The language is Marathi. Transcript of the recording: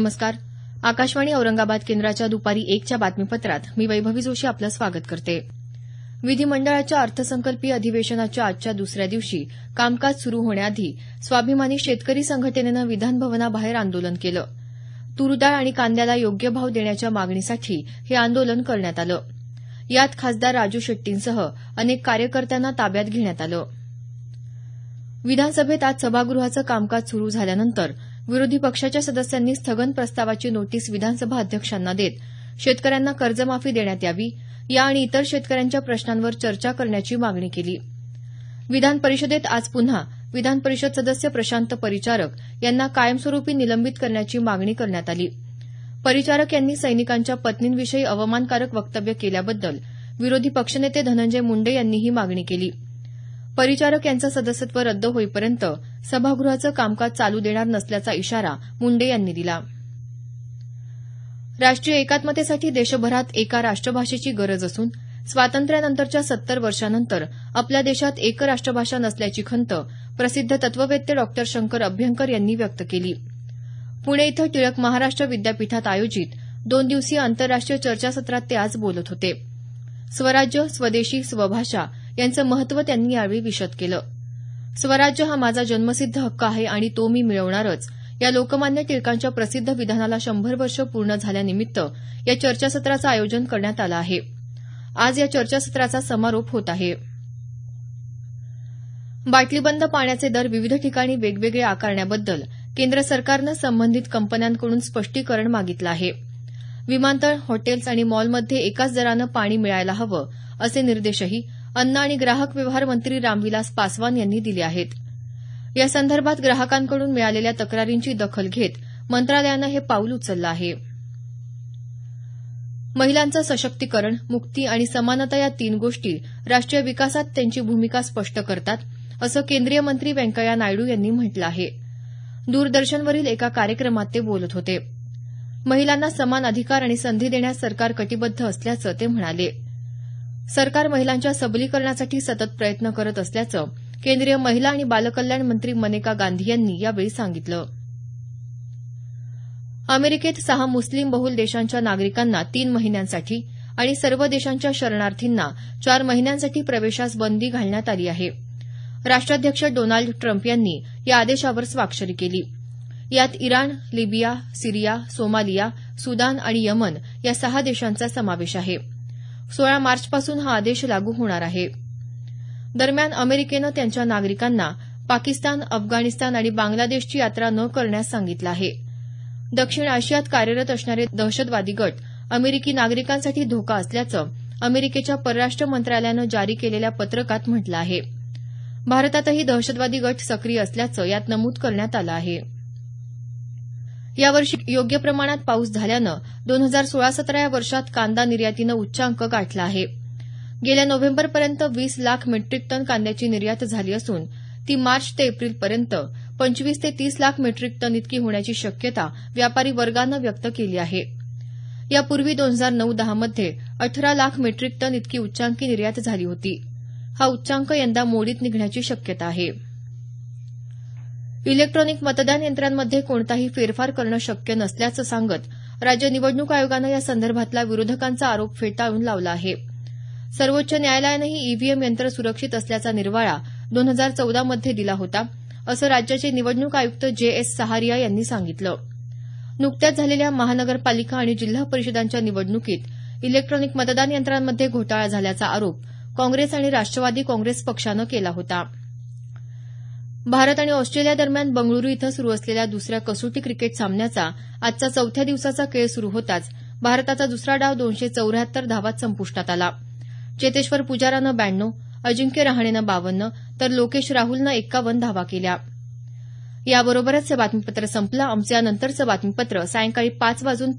नमस्कार. आकाशवाणी औरंगाबाद केंद्राच्या दुपारी 1च्या बातमीपत्रात मी वैभवी जोशी आपलं स्वागत करते. विधिमंडळाच्या अर्थसंकल्पीय अधिवेशनाच्या आजच्या दुसऱ्या दिवशी कामकाज सुरू होण्याआधी स्वाभिमानी शेतकरी संघटनेनं विधानभवनाबाहेर आंदोलन केलं. तूरडाळ आणि कांद्याला योग्य भाव देण्याच्या मागणीसाठी हे आंदोलन करण्यात आलं. यात खासदार राजू शेट्टींसह अनेक कार्यकर्त्यांना ताब्यात घेण्यात आलं. विधानसभेत आज सभागृहाचं कामकाज सुरू झाल्यानंतर विरोधी पक्षाच्या सदस्यांनी स्थगन प्रस्तावाची नोटीस विधानसभा अध्यक्षांना देत शेतकऱ्यांना कर्जमाफी देण्यात यावी या आणि इतर शेतकऱ्यांच्या प्रश्नांवर चर्चा करण्याची मागणी केली. विधान परिषदेत आज पुन्हा विधान परिषद सदस्य प्रशांत परिचारक यांना कायमस्वरूपी निलंबित करण्याची मागणी करण्यात आली. परिचारक यांनी सैनिकांच्या पत्नींविषयी अवमानकारक वक्तव्य केल्याबद्दल विरोधी पक्षनेते धनंजय मुंडे यांनी ही मागणी केली. परिचारक यांचं सदस्यत्व रद्द होईपर्यंत सभागृहाचं कामकाज चालू देणार नसल्याचा इशारा मुंडे यांनी दिला. राष्ट्रीय एकात्मतेसाठी देशभरात एका राष्ट्रभाषेची गरज असून स्वातंत्र्यानंतरच्या 70 वर्षांनंतर आपल्या देशात एक राष्ट्रभाषा नसल्याची खंत प्रसिद्ध तत्ववेत्ते डॉ शंकर अभ्यंकर यांनी व्यक्त केली. पुणे इथं टिळक महाराष्ट्र विद्यापीठात आयोजित 2 दिवसीय आंतरराष्ट्रीय चर्चासत्रात ते आज बोलत होते. स्वराज्य, स्वदेशी, स्वभाषा यांचं महत्त्व त्यांनी यावेळी विशद केलं. स्वराज्य हा माझा जन्मसिद्ध हक्क आहे आणि तो मी मिळवणारच या लोकमान्य टिळकांच्या प्रसिद्ध विधानाला 100 वर्ष पूर्ण झाल्यानिमित्त या चर्चासत्राचं आयोजन करण्यात आलं आहे. आज या चर्चासत्राचा समारोप होत आहे. बाटलीबंद पाण्याचे दर विविध ठिकाणी वेगवेगळे आकारण्याबद्दल केंद्र सरकारनं संबंधित कंपन्यांकडून स्पष्टीकरण मागितलं आहे. विमानतळ, हॉटेल्स आणि मॉलमध्ये एकाच दरानं पाणी मिळायला हवं असे निर्देशही अन्न आणि ग्राहक व्यवहार मंत्री रामविलास पासवान यांनी दिले आहेत. या संदर्भात ग्राहकांकडून मिळालेल्या तक्रारींची दखल घेत मंत्रालयानं हे पाऊल उचललं आहे. महिलांचं सशक्तीकरण, मुक्ती आणि समानता या 3 गोष्टी राष्ट्रीय विकासात त्यांची भूमिका स्पष्ट करतात, असं केंद्रीय मंत्री व्यंकय्या नायडू यांनी म्हटलं आहे. दूरदर्शनवरील एका कार्यक्रमात ते बोलत होते. महिलांना समान अधिकार आणि संधी देण्यास सरकार कटिबद्ध असल्याचं ते म्हणाले. सरकार महिलांच्या सबलीकरणासाठी सतत प्रयत्न करत असल्याचं केंद्रीय महिला आणि बालकल्याण मंत्री मनेका गांधी यांनी यावेळी सांगितलं. अमेरिकेत 6 मुस्लिम बहुल देशांच्या नागरिकांना 3 महिन्यांसाठी आणि सर्व देशांच्या शरणार्थींना 4 महिन्यांसाठी प्रवेशास बंदी घालण्यात आली आहे. राष्ट्राध्यक्ष डोनाल्ड ट्रम्प यांनी या आदेशावर स्वाक्षरी केली. यात इराण, लिबिया, सिरिया, सोमालिया, सुदान आणि यमन या 6 देशांचा समावेश आहे. 16 मार्चपासून हा आदेश लागू होणार आहे. दरम्यान अमेरिकेनं त्यांच्या नागरिकांना पाकिस्तान, अफगाणिस्तान आणि बांगलादेशची यात्रा न करण्यास सांगितलं आहे. दक्षिण आशियात कार्यरत असणारे दहशतवादी गट अमेरिकी नागरिकांसाठी धोका असल्याचं अमेरिकेच्या परराष्ट्र मंत्रालयानं जारी केलेल्या पत्रकात म्हटलं आहे. भारतातही दहशतवादी गट सक्रिय असल्याचं यात नमूद करण्यात आलं आहे. यावर्षी योग्य प्रमाणात पाऊस झाल्यानं 2016-17 या वर्षात कांदा निर्यातीनं उच्चांक गाठला आहे. गेल्या नोव्हेंबरपर्यंत 20 लाख मेट्रिक टन कांद्याची निर्यात झाली असून ती मार्च ते एप्रिलपर्यंत 25 ते 30 लाख मेट्रिक टन इतकी होण्याची शक्यता व्यापारी वर्गानं व्यक्त केली आहे. यापूर्वी 2009-10 मध्ये 18 लाख मेट्रिक टन इतकी उच्चांकी निर्यात झाली होती. हा उच्चांक यंदा मोडीत निघण्याची शक्यता आहे. इलेक्ट्रॉनिक मतदान यंत्रांमध्ये कोणताही फेरफार करणं शक्य नसल्याचं सांगत राज्य निवडणूक आयोगानं या संदर्भातला विरोधकांचा आरोप फेटाळून लावला आहे. सर्वोच्च न्यायालयानंही ईव्हीएम यंत्र सुरक्षित असल्याचा निर्वाळा 2014 मध्ये दिला होता, असं राज्याचे निवडणूक आयुक्त जे.एस. सहारिया यांनी सांगितलं. नुकत्याच झालेल्या महानगरपालिका आणि जिल्हा परिषदांच्या निवडणुकीत इलेक्ट्रॉनिक मतदान यंत्रांमध्ये घोटाळा झाल्याचा आरोप काँग्रेस आणि राष्ट्रवादी काँग्रेस पक्षानं केला होता. भारत आणि ऑस्ट्रेलिया दरम्यान बंगळुरू इथं सुरू असलेल्या दुसऱ्या कसोटी क्रिकेट सामन्याचा आजचा 4थ्या दिवसाचा खेळ सुरू होताच भारताचा दुसरा डाव 274 धावात संपुष्टात आला. चेतेश्वर पुजारानं 92, अजिंक्य रहाणेनं 52 तर लोकेश राहुलनं 51 धावा केल्या. याबरोबरच हे बातमीपत्र संपलं. आमचं यानंतरचं बातमीपत्र सायंकाळी 5:25 वाजून